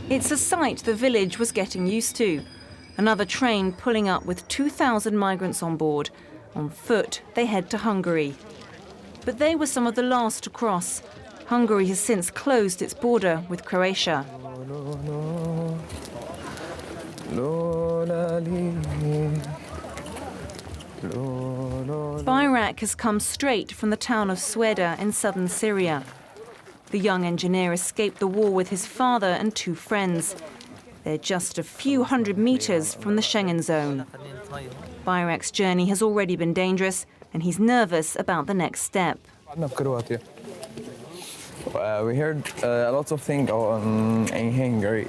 It's a sight the village was getting used to. Another train pulling up with 2,000 migrants on board. On foot, they head to Hungary. But they were some of the last to cross. Hungary has since closed its border with Croatia. Bayrak has come straight from the town of Sveda in southern Syria. The young engineer escaped the war with his father and 2 friends. They're just a few hundred meters from the Schengen zone. Bayrak's journey has already been dangerous, and he's nervous about the next step. We heard a lot of things in Hungary.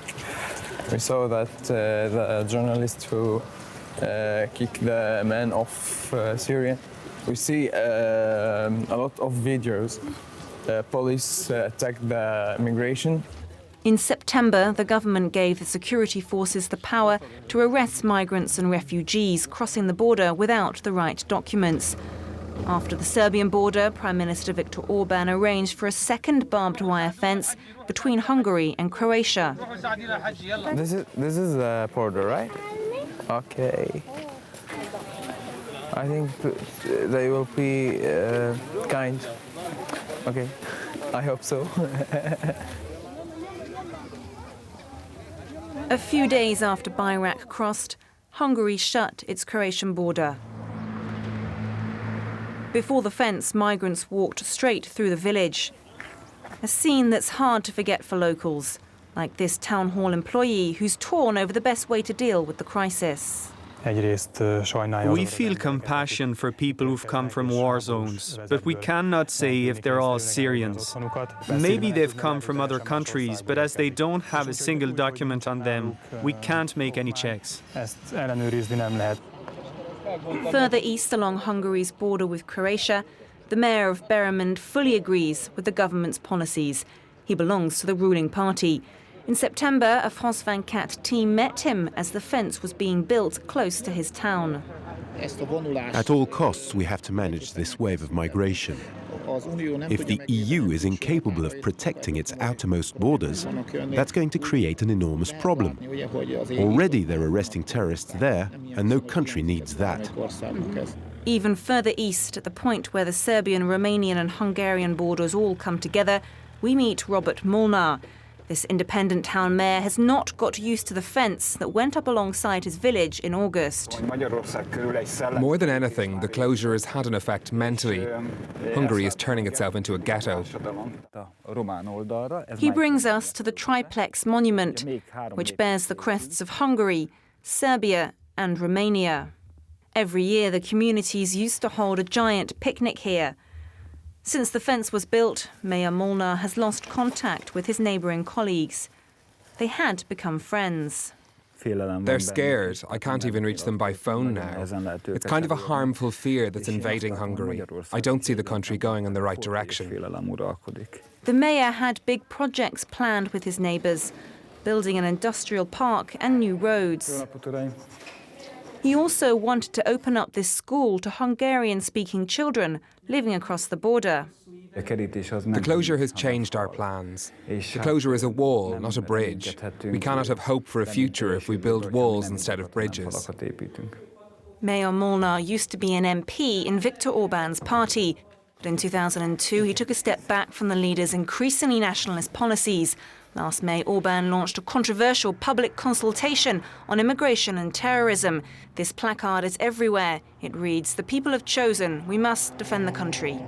We saw that the journalist who kicked the man off Syria. We see a lot of videos. Police attacked the migration. In September, the government gave the security forces the power to arrest migrants and refugees crossing the border without the right documents. After the Serbian border, Prime Minister Viktor Orban arranged for a second barbed wire fence between Hungary and Croatia. This is the border, right? Okay. I think they will be kind. Okay, I hope so. A few days after Bayrak crossed, Hungary shut its Croatian border. Before the fence, migrants walked straight through the village. A scene that's hard to forget for locals, like this town hall employee who's torn over the best way to deal with the crisis. We feel compassion for people who've come from war zones, but we cannot say if they're all Syrians. Maybe they've come from other countries, but as they don't have a single document on them, we can't make any checks. Further east along Hungary's border with Croatia, the mayor of Beremond fully agrees with the government's policies. He belongs to the ruling party. In September, a France 24 team met him as the fence was being built close to his town. At all costs, we have to manage this wave of migration. If the EU is incapable of protecting its outermost borders, that's going to create an enormous problem. Already they're arresting terrorists there, and no country needs that. Even further east, at the point where the Serbian, Romanian and Hungarian borders all come together, we meet Robert Molnar. This independent town mayor has not got used to the fence that went up alongside his village in August. More than anything, the closure has had an effect mentally. Hungary is turning itself into a ghetto. He brings us to the triplex monument, which bears the crests of Hungary, Serbia and Romania. Every year, the communities used to hold a giant picnic here. Since the fence was built, Mayor Molnar has lost contact with his neighbouring colleagues. They had become friends. They're scared. I can't even reach them by phone now. It's kind of a harmful fear that's invading Hungary. I don't see the country going in the right direction. The mayor had big projects planned with his neighbours, building an industrial park and new roads. He also wanted to open up this school to Hungarian-speaking children living across the border. The closure has changed our plans. The closure is a wall, not a bridge. We cannot have hope for a future if we build walls instead of bridges. Mayor Molnar used to be an MP in Viktor Orban's party. But in 2002, he took a step back from the leader's increasingly nationalist policies. Last May, Orban launched a controversial public consultation on immigration and terrorism. This placard is everywhere. It reads, "The people have chosen. We must defend the country."